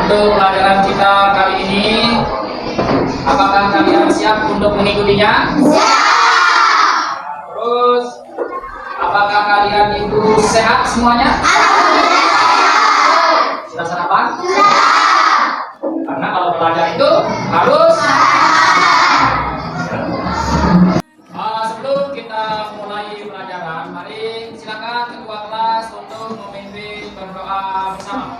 untuk pelajaran kita kali ini. Apakah kalian siap untuk mengikutinya? Siap. Terus, apakah kalian itu sehat semuanya? Sudah sarapan? Karena kalau belajar itu harus. Sebelum kita mulai pelajaran, mari silakan ketua kelas untuk memimpin berdoa bersama.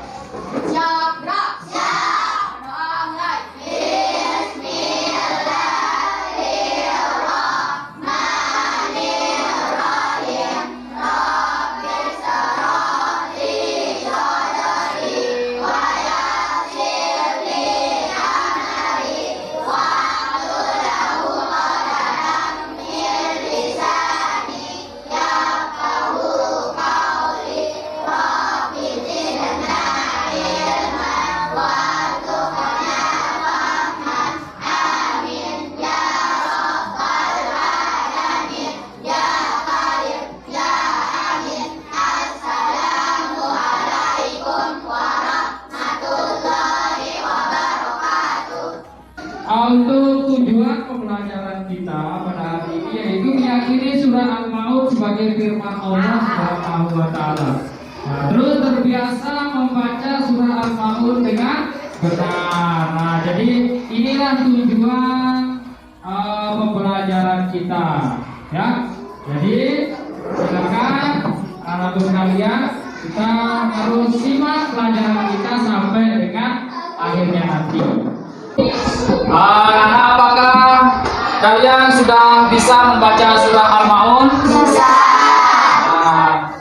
Siap, gerak. Siap. Doa mulai. Bismillahirrahmanirrahim. Rabbis shrah li sadri wa yassir li amri wahlul 'uqdatam min lisani yafqahu qawli. Rabbi zidna ilman warzuqna fahman. Amin ya rabbal alamin. Ya karim ya amin. Assalamualaikum warahmatullahi wabarakatuh. Untuk tujuan pembelajaran kita pada hari ini yaitu meyakini surah Al-Maun sebagai firman Allah Subhanahu wa taala. Nah, terus terbiasa membaca surah Al-Maun dengan benar. Nah, jadi inilah tujuan pembelajaran kita, ya. Jadi silakan anak-anak kalian, kita harus simak pelajaran kita sampai dengan akhirnya nanti. Apakah kalian sudah bisa membaca surah Al-Maun? Bisa.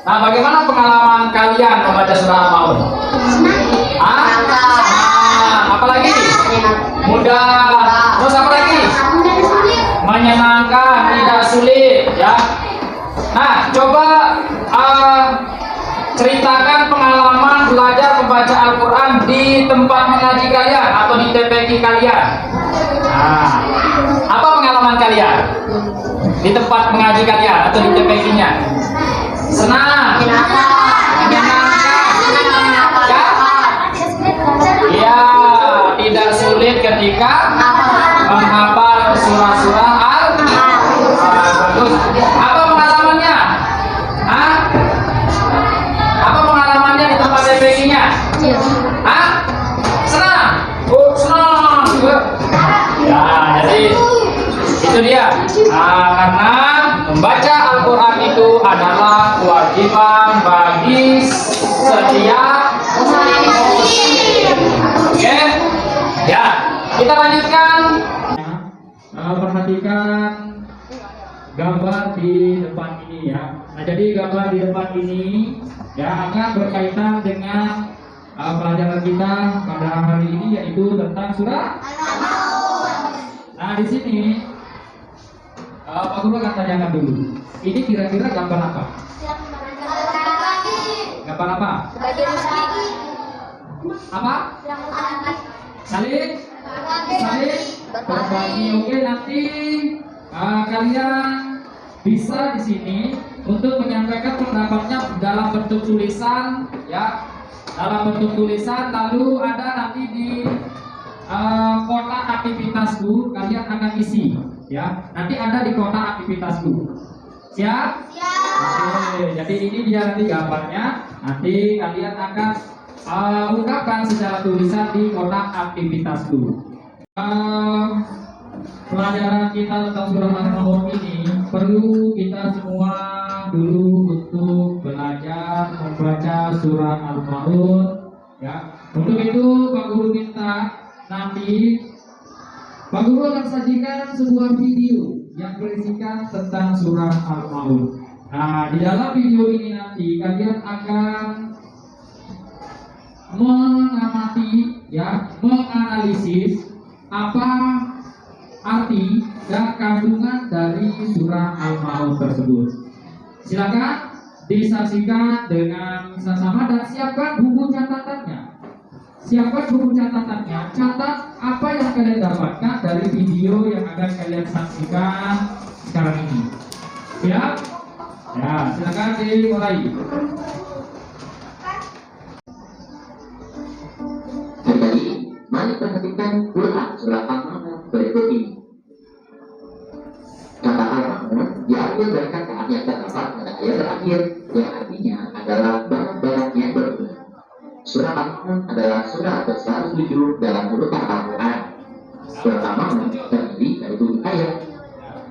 Nah, bagaimana pengalaman kalian membaca surah Al-Maun? Apalagi? Mudah. Terus apa lagi? Menyenangkan, tidak sulit, ya. Nah, coba ceritakan pengalaman belajar membaca Al-Quran di tempat mengaji kalian atau di TPQ kalian. Nah, apa pengalaman kalian di tempat mengaji kalian atau di TPQ-nya? Senang, menyenangkan, ya? Iya, tidak sulit ketika menghafal surah-surah Al-Quran. Bagus. Apa pengalamannya? Apa pengalamannya di tempat TPQ-nya? Senang? Oh, senang juga. Ya, jadi itu dia. Karena membaca Al-Quran itu adalah kewajiban bagi setiap muslim. Oke? Ya, kita lanjutkan. Perhatikan gambar di depan ini, ya. Nah, jadi gambar di depan ini ya akan berkaitan dengan pelajaran kita pada hari ini, yaitu tentang surah. Nah, di sini Pak Guru akan tanyakan dulu. Ini kira-kira gambar apa? Gambar apa? Apa? Salin? Salin? Berbagi. Oke, nanti kalian bisa di sini untuk menyampaikan pendapatnya dalam bentuk tulisan, ya. Dalam bentuk tulisan, lalu ada nanti di kotak aktivitasku kalian akan isi, ya. Nanti ada di kotak aktivitasku. Siap? Siap. Oke, jadi ini dia nanti gambarnya. Nanti kalian akan ungkapkan secara tulisan di kotak aktivitasku. Pelajaran kita tentang surah Al-Maun ini perlu kita semua dulu untuk belajar membaca surah Al-Maun, ya. Untuk itu Pak Guru minta nanti Pak Guru akan sajikan sebuah video yang berisikan tentang surah Al-Maun. Nah, di dalam video ini nanti kalian akan mengamati, ya, menganalisis apa arti dan kandungan dari surah Al-Maun tersebut. Silakan disaksikan dengan sesama dan siapkan buku catatannya. Siapkan buku catatannya, catat apa yang kalian dapatkan dari video yang akan kalian saksikan sekarang ini. Siap? Ya, silakan dimulai. Kembali dari kata yang terdapat pada ayat terakhir yang artinya adalah barang-barang yang berguna. Surah Al-Ma'un adalah surah ke-107 dalam urutan Al-Quran. Surah Al-Ma'un terdiri dari 7 ayat.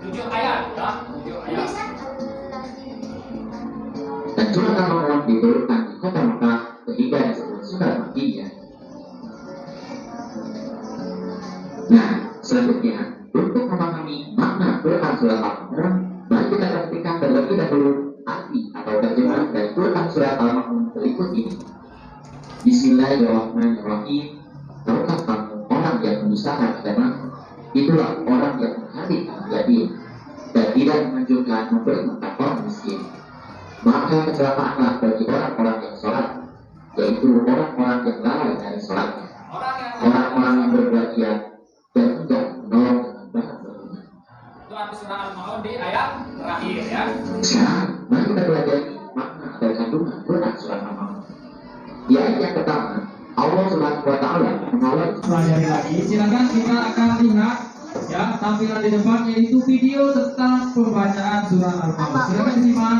7 ayat, ya. 7 ayat. Dan surah Al-Ma'un diturunkan di kota Mekah sehingga disebut surah Makkiyah. Nah, selanjutnya untuk memahami makna Quran surah Al-Ma'un, mari kita perhatikan terlebih dahulu arti atau terjemahan dari Quran surah Al-Ma'un berikut ini. Bismillahirrahmanirrahim. Tahukah kamu orang yang mendustakan agama? Itulah orang yang menghardik al-yamin dan tidak menganjurkan memberi makan orang miskin. Maka kecelakaanlah bagi orang-orang yang sholat, yaitu orang-orang yang lalai dari sholatnya, orang-orang yang berbuat jahat dan enggan menolong dengan bahan berguna. Itu arti surah Al-Ma'un di ayat terakhir, ya. Sekarang, mari kita pelajari makna atau kandungan Quran surah Al-Ma'un. Di ayat yang pertama, Allah Subhanahu wa Ta'ala mengawali. Pelajari lagi, silakan kita akan lihat ya tampilan di depan yaitu video tentang pembacaan surah Al-Ma'un. Silakan disimak.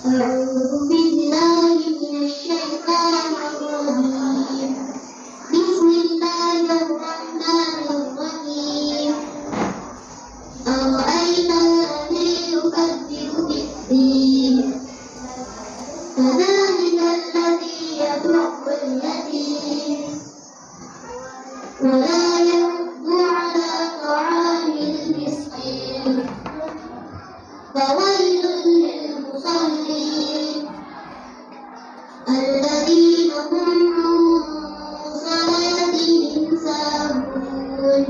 أعوذ بالله من الشيطان الرجيم بسم الله الرحمن الرحيم أرأيت الذي يكذب بالدين فذلك الذي يدع اليتيم ولا يحض على طعام المسكين فويل للمصلين الذين هم عن صلاتهم ساهون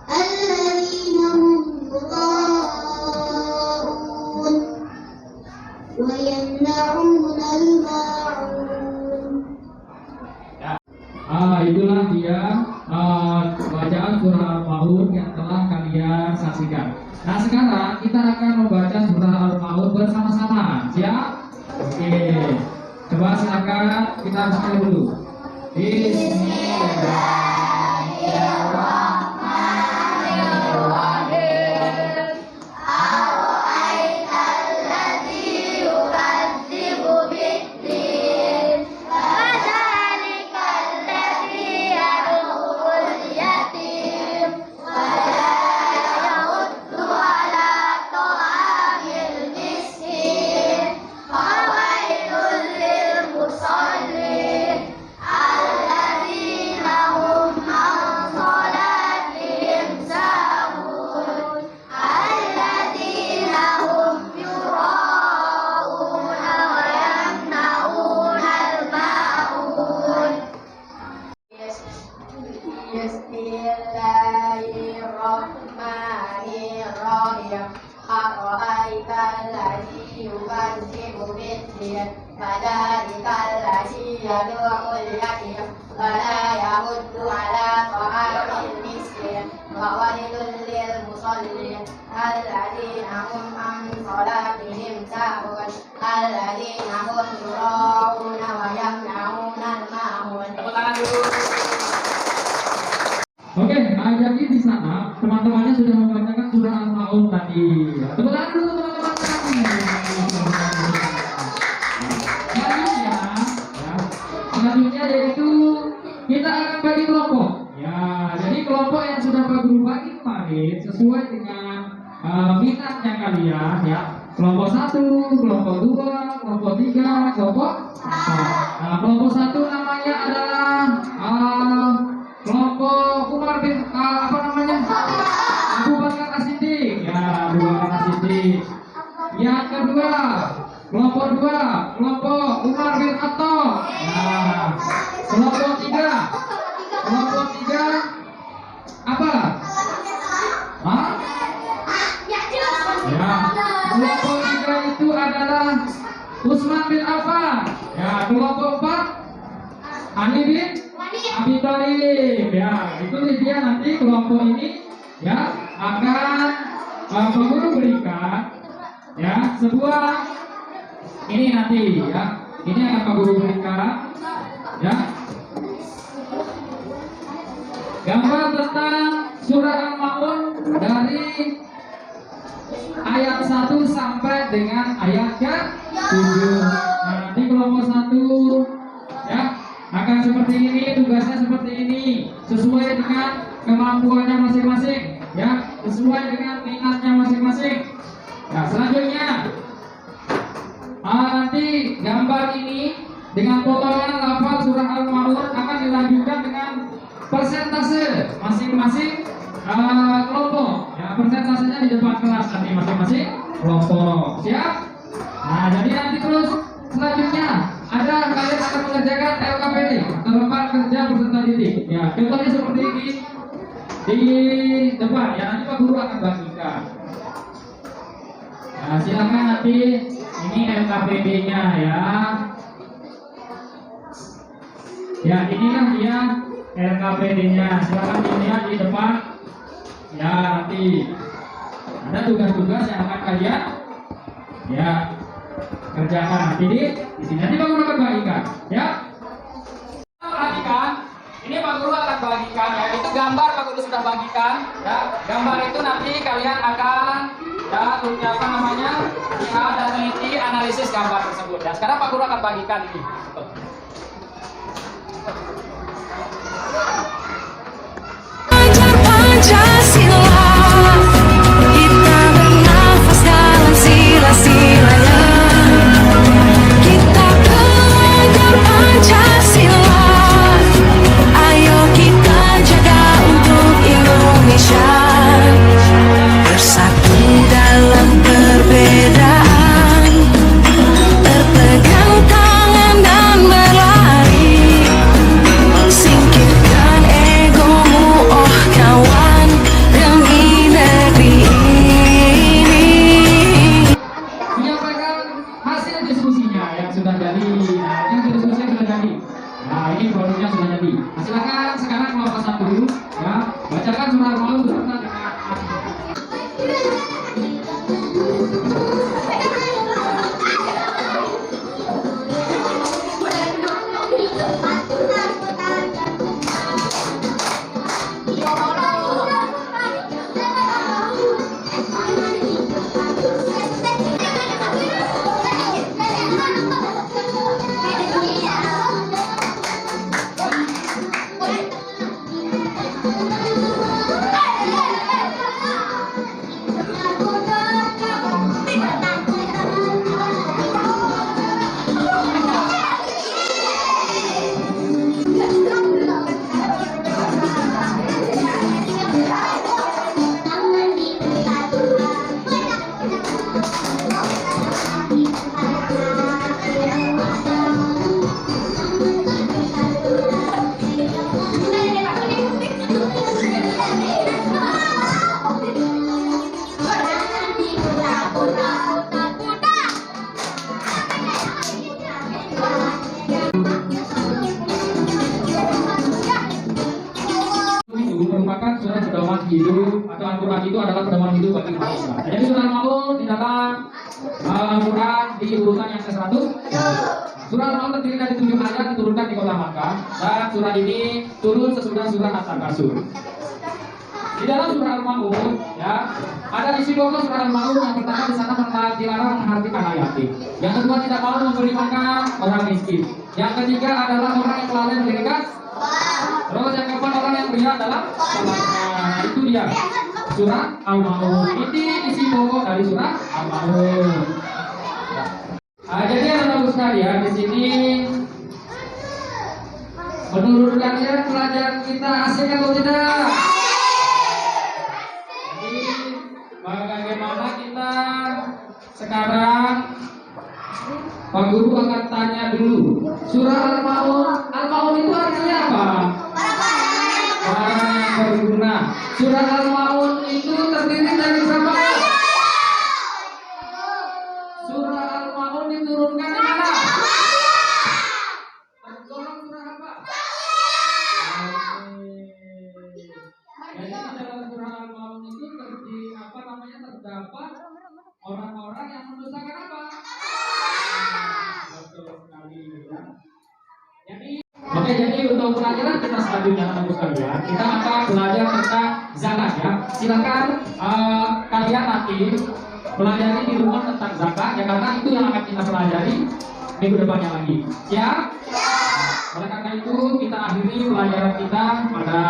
الذين هم يراءون ويمنعون الماعون. Itulah dia bacaan surah Al-Ma'un yang telah kalian saksikan. Nah, sekarang kita akan membaca surah Al-Ma'un bersama-sama. Siap? Oke. Coba silakan kita mulai dulu. Bismillahirrahmanirrahim. Ara'aita alladzi yukazzibu bid-din fadzalika alladzi yad'ul yatim wa la yahuddu ala ta'amil miskin fawailul lil musallin alladzina hum an salatihim sahun alladzina hum yura'una wa yamna'una al-ma'un. Bismillahirrahmanirrahim. Ara'aita alladzi yukazzibu bid-din fadzalika alladzi yad'ul yatim wa la yahuddu ala ta'amil miskin fawailul lil musallin alladzina hum an salatihim sahun alladzina hum yura'una wa yamna'una al-ma'un. Tepuk tangan dulu. Oke, jadi di sana teman-temannya sudah membacakan surah Al-Ma'un tadi. Tepuk tangan dulu teman-teman. Selanjutnya yaitu kita akan bagi kelompok. Ya, jadi kelompok yang sudah Pak Guru bagi kemarin sesuai dengan minatnya kalian ya. Kelompok 1, kelompok 2, kelompok 3, kelompok 4. Nah, kelompok 1 namanya adalah kelompok Umar bin Abu Bakar As-Siddiq. Ya, Abu Bakar As-Siddiq. Yang kedua, kelompok 2, kelompok Umar bin Khattab. Nah, kelompok 3 apa? Hah? Ya, kelompok 3 itu adalah Utsman bin Affan. Ya, kelompok 4 Ali bin Abi Thalib. Ya, itu dia nanti kelompok ini ya akan guru berikan ya sebuah ini nanti ya ini akan Pak Guru berikan ya dari ayat 1 sampai dengan ayat ke-7. Nah, nanti kelompok 1 ya akan seperti ini, tugasnya seperti ini, sesuai dengan kemampuannya masing-masing, ya, sesuai dengan minatnya masing-masing. Nah, selanjutnya nanti gambar ini dengan potongan lafal surah Al-Maun akan dilanjutkan dengan persentase masing-masing kelompok. Ya, persentasenya di depan kelas nanti masing-masing kelompok. Siap? Nah, jadi nanti terus selanjutnya ada kalian akan mengerjakan LKPD atau lembar kerja peserta didik. Ya, contohnya seperti ini di depan. Ya, nanti Pak Guru akan bagikan. Nah, silakan nanti ini LKPD-nya ya. Ya, inilah dia LKPD-nya. Silakan dilihat di depan. Ya, nanti ada tugas-tugas yang akan kalian ya kerjakan nanti di sini. Nanti Pak Guru akan bagikan, ya. Perhatikan, ini Pak Guru akan bagikan ya. Itu gambar Pak Guru sudah bagikan, ya. Gambar itu nanti kalian akan ya apa namanya lihat dan teliti analisis gambar tersebut. Ya, sekarang Pak Guru akan bagikan ini. Pancasila, kita bernafas dalam sila-silanya. Kita belajar Pancasila, ayo kita jaga untuk Indonesia. Bersatu dalam perbedaan, berpegang tangan dan berlari. Singkirkan egomu, oh kawan, demi negeri ini. Menyampaikan hasil diskusinya yang sudah jadi. Nah, yang diskusinya sudah jadi. Nah, ini produknya sudah jadi. Nah, silakan sekarang kelompok 1 ya, bacakan surah Al-Maun beserta dengan merupakan surah pedoman hidup atau Al-Quran itu adalah pedoman hidup bagi manusia. Jadi surah Al-Maun di dalam Al-Quran di urutan yang ke-100. Surah Al-Maun terdiri dari 7 ayat diturunkan di kota Makkah dan surah ini turun sesudah surah At-Takasur. Di dalam surah Al-Maun ya ada isi pokok surah Al-Maun. Yang pertama di sana dilarang menghartikan anak yatim. Yang kedua tidak mau memberi makan orang miskin. Yang ketiga adalah orang yang lalai mendirikan. Terus yang keempat orang yang beria dalam salatnya. Nah, itu dia surah Al-Maun. Ini isi pokok dari surah Al-Maun. Jadi anak-anak sekalian di sini menurut kalian pelajaran kita asik atau tidak? Jadi bagaimana kita sekarang? Pak Guru akan tanya dulu. Surah Al-Maun, Al-Maun itu artinya apa? Barang yang berguna. Surah Al-Maun itu terdiri dari berapa? Surah Al-Maun diturunkan di mana? Tergolong surah apa? Jadi di dalam surah Al-Maun itu terdapat orang-orang yang mendustakan apa? Betul sekali ya. Jadi oke, Oke, jadi untuk pelajaran kita selanjutnya teman-teman sekalian, kita akan belajar tentang zakat ya. Silakan kalian nanti pelajari di rumah tentang zakat ya, karena itu yang akan kita pelajari minggu depannya lagi. Siap? Oleh karena itu kita akhiri pelajaran kita pada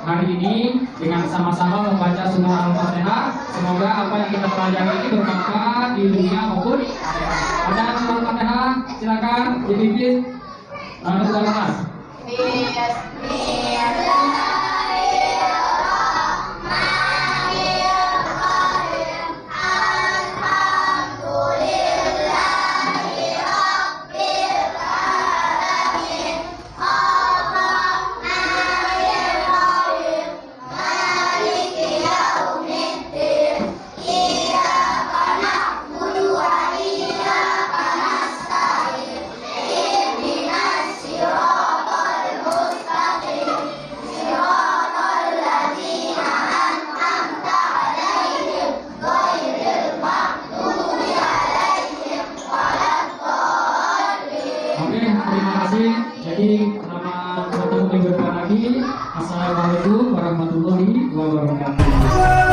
hari ini dengan sama-sama membaca surah Al-Fatihah. Semoga apa yang kita pelajari ini bermanfaat di dunia maupun akhirat. Pada surah Al-Fatihah silakan dipimpin ketua kelas. Oke, terima kasih. Jadi selamat bertemu minggu depan lagi. Assalamualaikum warahmatullahi wabarakatuh.